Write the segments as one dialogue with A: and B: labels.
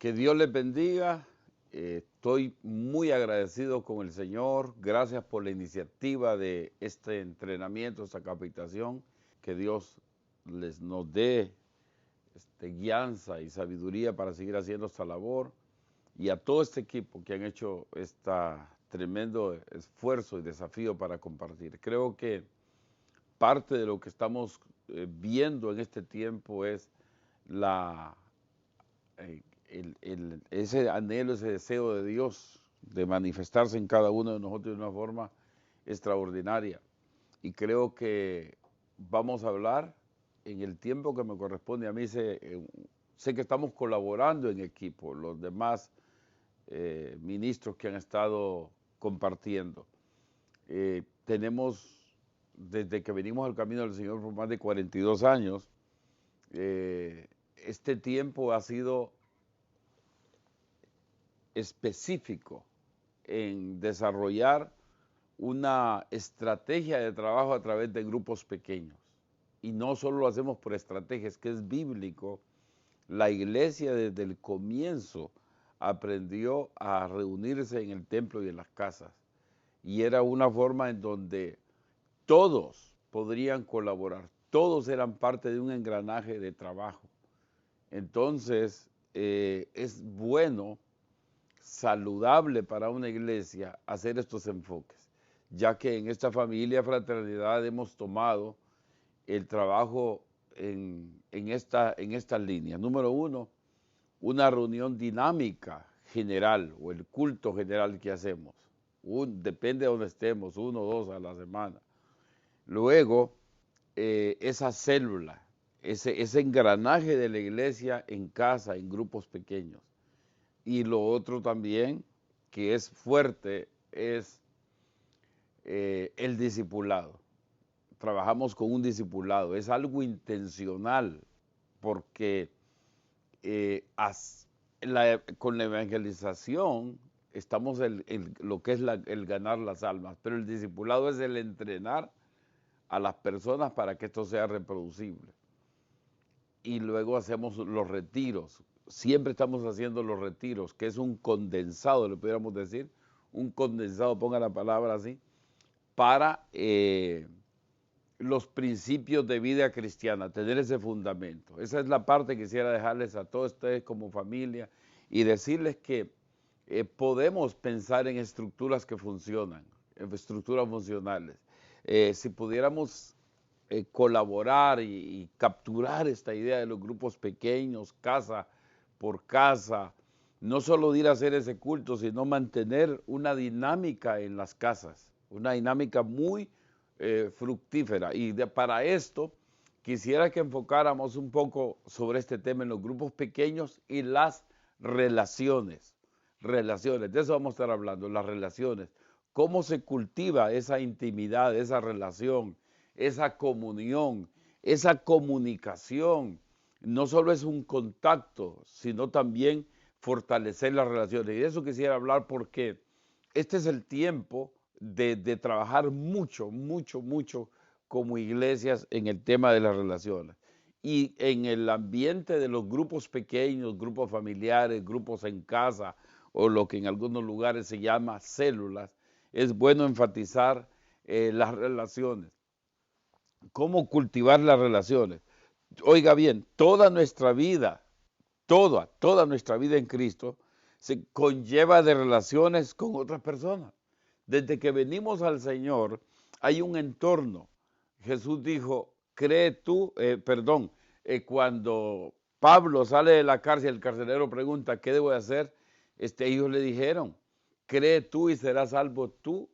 A: Que Dios les bendiga. Estoy muy agradecido con el Señor. Gracias por la iniciativa de este entrenamiento, esta capacitación. Que Dios nos dé guianza y sabiduría para seguir haciendo esta labor. Y a todo este equipo que han hecho este tremendo esfuerzo y desafío para compartir. Creo que parte de lo que estamos viendo en este tiempo es la ese anhelo, ese deseo de Dios de manifestarse en cada uno de nosotros de una forma extraordinaria. Y creo que vamos a hablar en el tiempo que me corresponde a mí. Sé que estamos colaborando en equipo, los demás ministros que han estado compartiendo. Tenemos, desde que venimos al camino del Señor por más de 42 años, este tiempo ha sido específico en desarrollar una estrategia de trabajo a través de grupos pequeños. Y no solo lo hacemos por estrategias, que es bíblico. La iglesia desde el comienzo aprendió a reunirse en el templo y en las casas. Y era una forma en donde todos podrían colaborar, todos eran parte de un engranaje de trabajo. Entonces, es bueno, saludable para una iglesia hacer estos enfoques, ya que en esta familia fraternidad hemos tomado el trabajo en estas líneas. Número uno, una reunión dinámica general o el culto general que hacemos. Depende de donde estemos, 1 o 2 a la semana. Luego, esa célula, ese engranaje de la iglesia en casa, en grupos pequeños. Y lo otro también, que es fuerte, es el discipulado. Trabajamos con un discipulado, es algo intencional, porque con la evangelización estamos en lo que es el ganar las almas, pero el discipulado es el entrenar a las personas para que esto sea reproducible. Y luego hacemos los retiros. Siempre estamos haciendo los retiros, que es un condensado, le pudiéramos decir, un condensado, ponga la palabra así, para los principios de vida cristiana, tener ese fundamento. Esa es la parte que quisiera dejarles a todos ustedes como familia y decirles que podemos pensar en estructuras que funcionan, en estructuras funcionales. Si pudiéramos colaborar y capturar esta idea de los grupos pequeños, casa por casa, no solo ir a hacer ese culto, sino mantener una dinámica en las casas, una dinámica muy fructífera. Y para esto quisiera que enfocáramos un poco sobre este tema en los grupos pequeños y las relaciones. Relaciones, de eso vamos a estar hablando, las relaciones. Cómo se cultiva esa intimidad, esa relación, esa comunión, esa comunicación. No solo es un contacto, sino también fortalecer las relaciones. Y de eso quisiera hablar porque este es el tiempo de trabajar mucho, mucho, mucho como iglesias en el tema de las relaciones. Y en el ambiente de los grupos pequeños, grupos familiares, grupos en casa, o lo que en algunos lugares se llama células, es bueno enfatizar las relaciones. ¿Cómo cultivar las relaciones? Oiga bien, toda nuestra vida, toda nuestra vida en Cristo se conlleva de relaciones con otras personas. Desde que venimos al Señor hay un entorno. Jesús dijo, cuando Pablo sale de la cárcel, el carcelero pregunta, ¿qué debo de hacer? Ellos le dijeron, cree tú y serás salvo tú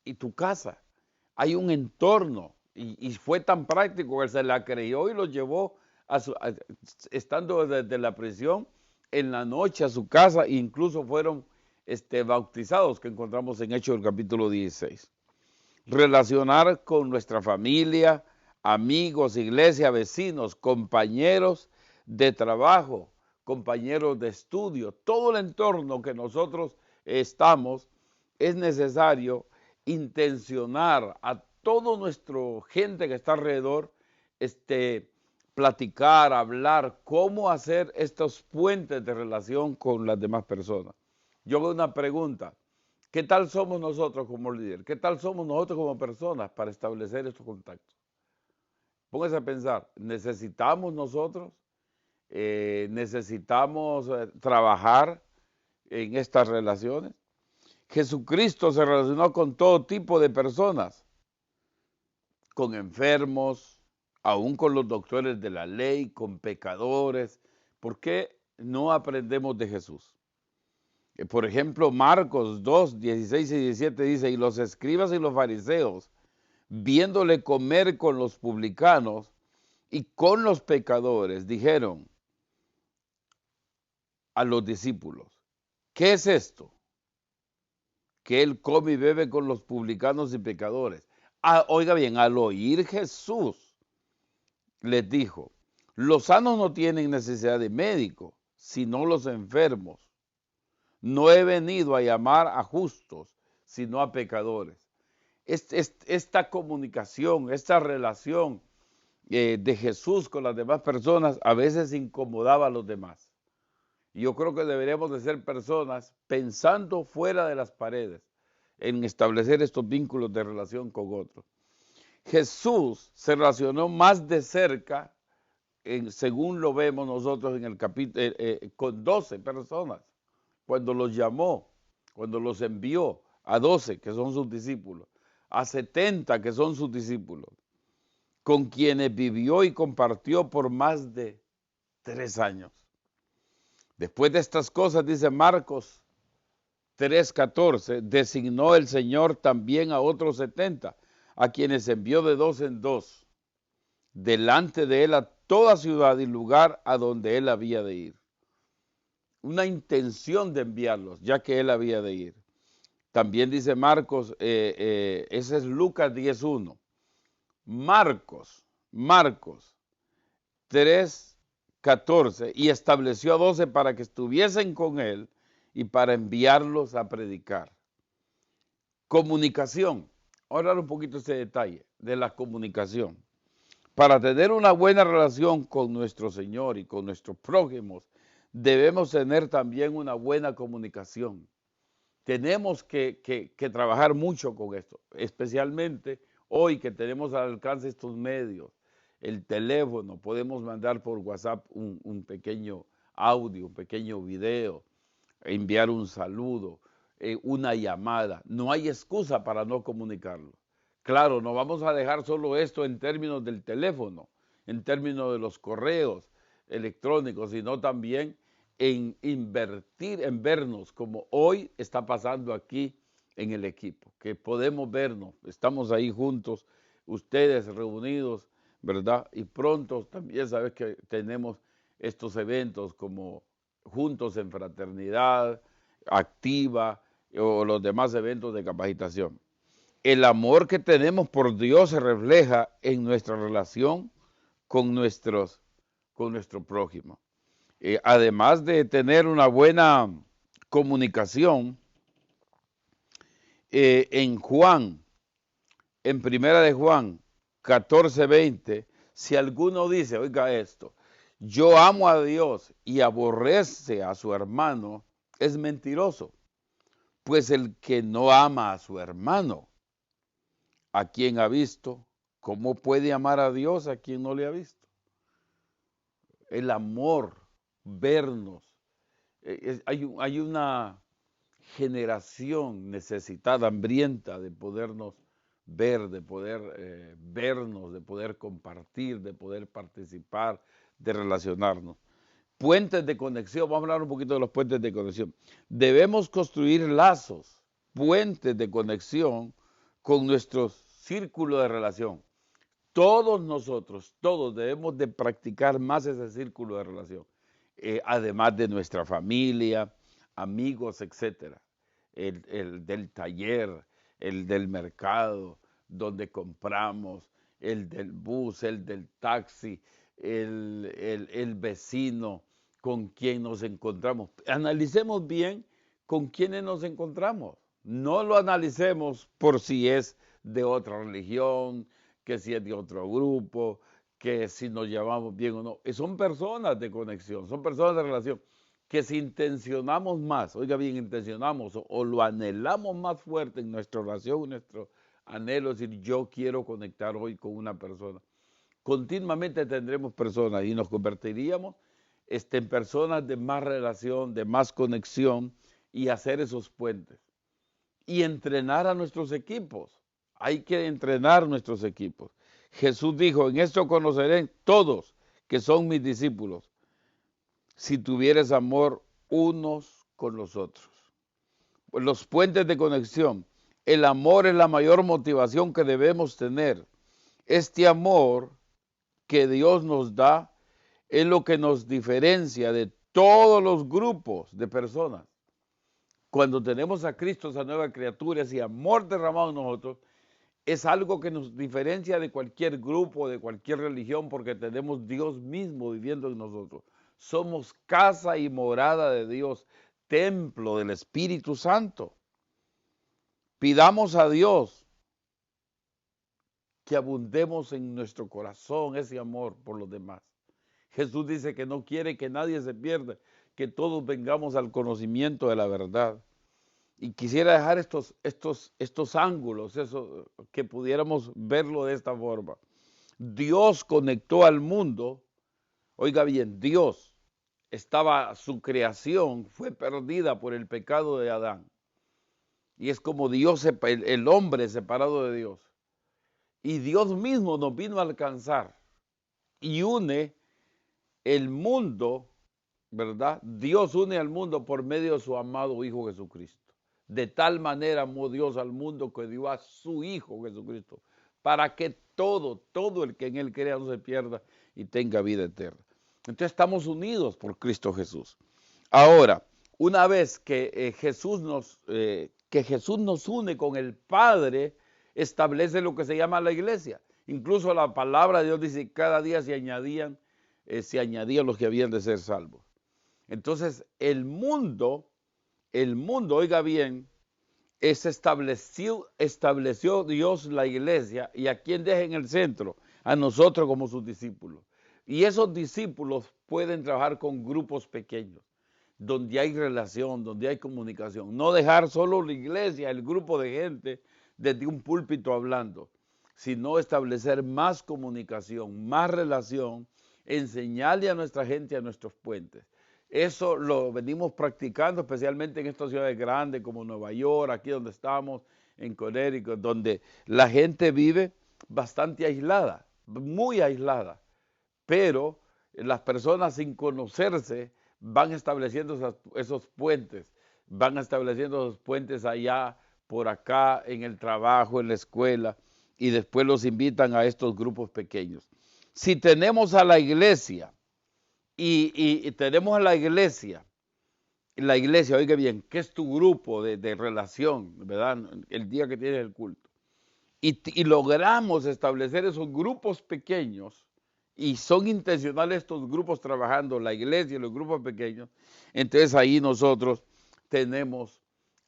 A: y tu casa. Hay un entorno y fue tan práctico que se la creyó y lo llevó estando desde la prisión en la noche a su casa e incluso fueron bautizados, que encontramos en Hechos del capítulo 16. Relacionar con nuestra familia, amigos, iglesia, vecinos, compañeros de trabajo, compañeros de estudio, todo el entorno que nosotros estamos, es necesario intencionar a todo nuestro gente que está alrededor, platicar, hablar, cómo hacer estos puentes de relación con las demás personas. Yo hago una pregunta. ¿Qué tal somos nosotros como líderes? ¿Qué tal somos nosotros como personas para establecer estos contactos? Póngase a pensar, ¿necesitamos nosotros? ¿Necesitamos trabajar en estas relaciones? Jesucristo se relacionó con todo tipo de personas, con enfermos, aún con los doctores de la ley, con pecadores. ¿Por qué no aprendemos de Jesús? Por ejemplo, Marcos 2, 16 y 17 dice, y los escribas y los fariseos, viéndole comer con los publicanos y con los pecadores, dijeron a los discípulos, ¿qué es esto? Que él come y bebe con los publicanos y pecadores. Oiga bien, al oír Jesús les dijo, los sanos no tienen necesidad de médico, sino los enfermos. No he venido a llamar a justos, sino a pecadores. Esta comunicación, esta relación de Jesús con las demás personas a veces incomodaba a los demás. Y yo creo que deberíamos de ser personas pensando fuera de las paredes en establecer estos vínculos de relación con otros. Jesús se relacionó más de cerca, según lo vemos nosotros en el capítulo, con 12 personas, cuando los llamó, cuando los envió a 12, que son sus discípulos, a 70, que son sus discípulos, con quienes vivió y compartió por más de 3 años. Después de estas cosas, dice Marcos 3:14, designó el Señor también a otros 70, a quienes envió de 2 en 2, delante de él a toda ciudad y lugar a donde él había de ir. Una intención de enviarlos, ya que él había de ir. También dice Marcos, ese es Lucas 10:1. Marcos 3:14, y estableció a 12 para que estuviesen con él y para enviarlos a predicar. Comunicación. Ahora un poquito ese detalle de la comunicación. Para tener una buena relación con nuestro Señor y con nuestros prójimos, debemos tener también una buena comunicación. Tenemos que trabajar mucho con esto, especialmente hoy que tenemos al alcance estos medios, el teléfono, podemos mandar por WhatsApp un pequeño audio, un pequeño video, enviar un saludo, una llamada. No hay excusa para no comunicarlo. Claro, no vamos a dejar solo esto en términos del teléfono, en términos de los correos electrónicos, sino también en invertir en vernos, como hoy está pasando aquí en el equipo, que podemos vernos, estamos ahí juntos, ustedes reunidos, ¿verdad? Y pronto también sabes que tenemos estos eventos como Juntos en Fraternidad, Activa o los demás eventos de capacitación. El amor que tenemos por Dios se refleja en nuestra relación con nuestro prójimo. Además de tener una buena comunicación, en primera de Juan 14:20, si alguno dice, oiga esto, yo amo a Dios y aborrece a su hermano, es mentiroso. Pues el que no ama a su hermano, a quien ha visto, ¿cómo puede amar a Dios a quien no le ha visto? El amor, vernos. Hay una generación necesitada, hambrienta de podernos ver, de poder vernos, de poder compartir, de poder participar, de relacionarnos. Puentes de conexión, vamos a hablar un poquito de los puentes de conexión. Debemos construir lazos, puentes de conexión con nuestro círculo de relación. Todos nosotros, todos debemos de practicar más ese círculo de relación, además de nuestra familia, amigos, etcétera. El del taller, el del mercado, donde compramos, el del bus, el del taxi, el vecino con quien nos encontramos. Analicemos bien con quiénes nos encontramos. No lo analicemos por si es de otra religión, que si es de otro grupo, que si nos llevamos bien o no. Son personas de conexión, son personas de relación, que si intencionamos más, oiga bien, intencionamos o lo anhelamos más fuerte en nuestra oración, en nuestro anhelo, es decir, yo quiero conectar hoy con una persona. Continuamente tendremos personas y nos convertiríamos en personas de más relación, de más conexión y hacer esos puentes. Y entrenar a nuestros equipos. Hay que entrenar nuestros equipos. Jesús dijo, en esto conocerán todos que son mis discípulos, si tuvieres amor unos con los otros. Los puentes de conexión. El amor es la mayor motivación que debemos tener. Este amor que Dios nos da es lo que nos diferencia de todos los grupos de personas. Cuando tenemos a Cristo, esa nueva criatura, ese amor derramado en nosotros, es algo que nos diferencia de cualquier grupo, de cualquier religión, porque tenemos Dios mismo viviendo en nosotros. Somos casa y morada de Dios, templo del Espíritu Santo. Pidamos a Dios que abundemos en nuestro corazón ese amor por los demás. Jesús dice que no quiere que nadie se pierda, que todos vengamos al conocimiento de la verdad. Y quisiera dejar estos ángulos, eso, que pudiéramos verlo de esta forma. Dios conectó al mundo, oiga bien, su creación fue perdida por el pecado de Adán. Y es como el hombre separado de Dios. Y Dios mismo nos vino a alcanzar y une el mundo, ¿verdad? Dios une al mundo por medio de su amado Hijo Jesucristo. De tal manera amó Dios al mundo que dio a su Hijo Jesucristo, para que todo el que en Él crea no se pierda y tenga vida eterna. Entonces estamos unidos por Cristo Jesús. Ahora, una vez que Jesús nos une con el Padre, establece lo que se llama la iglesia. Incluso la palabra de Dios dice que cada día se añadían los que habían de ser salvos. Entonces, el mundo, oiga bien, estableció Dios la iglesia, y a quién deja en el centro, a nosotros como sus discípulos. Y esos discípulos pueden trabajar con grupos pequeños, donde hay relación, donde hay comunicación. No dejar solo la iglesia, el grupo de gente, desde un púlpito hablando, sino establecer más comunicación, más relación, enseñarle a nuestra gente, a nuestros puentes. Eso lo venimos practicando especialmente en estas ciudades grandes como Nueva York, aquí donde estamos, en Connecticut, donde la gente vive bastante aislada, muy aislada, pero las personas sin conocerse van estableciendo esos puentes, allá, por acá, en el trabajo, en la escuela, y después los invitan a estos grupos pequeños. Si tenemos a la iglesia, y tenemos a la iglesia, oiga bien, que es tu grupo de relación, ¿verdad? El día que tienes el culto. Y logramos establecer esos grupos pequeños, y son intencionales estos grupos trabajando, la iglesia y los grupos pequeños, entonces ahí nosotros tenemos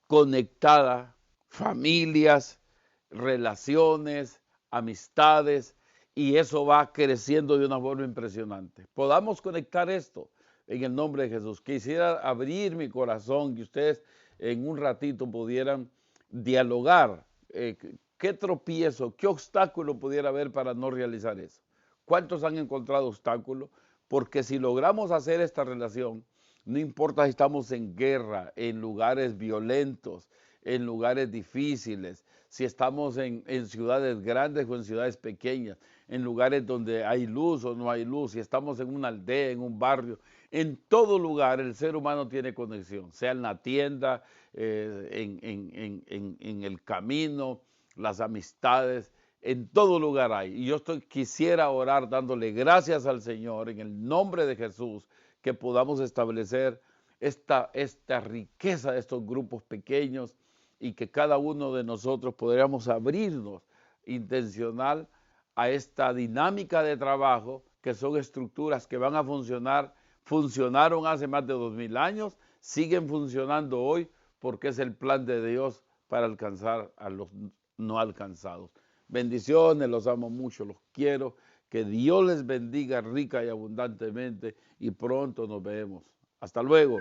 A: conectadas familias, relaciones, amistades, y eso va creciendo de una forma impresionante. Podamos conectar esto en el nombre de Jesús. Quisiera abrir mi corazón, que ustedes en un ratito pudieran dialogar. ¿Qué tropiezo, qué obstáculo pudiera haber para no realizar eso? ¿Cuántos han encontrado obstáculos? Porque si logramos hacer esta relación, no importa si estamos en guerra, en lugares violentos, en lugares difíciles, si estamos en ciudades grandes o en ciudades pequeñas, en lugares donde hay luz o no hay luz, si estamos en una aldea, en un barrio, en todo lugar el ser humano tiene conexión, sea en la tienda, en el camino, las amistades, en todo lugar hay. Y yo quisiera orar dándole gracias al Señor en el nombre de Jesús, que podamos establecer esta riqueza de estos grupos pequeños, y que cada uno de nosotros podríamos abrirnos intencional a esta dinámica de trabajo, que son estructuras que van a funcionar, funcionaron hace más de 2000 años, siguen funcionando hoy, porque es el plan de Dios para alcanzar a los no alcanzados. Bendiciones, los amo mucho, los quiero. Que Dios les bendiga rica y abundantemente y pronto nos vemos. Hasta luego.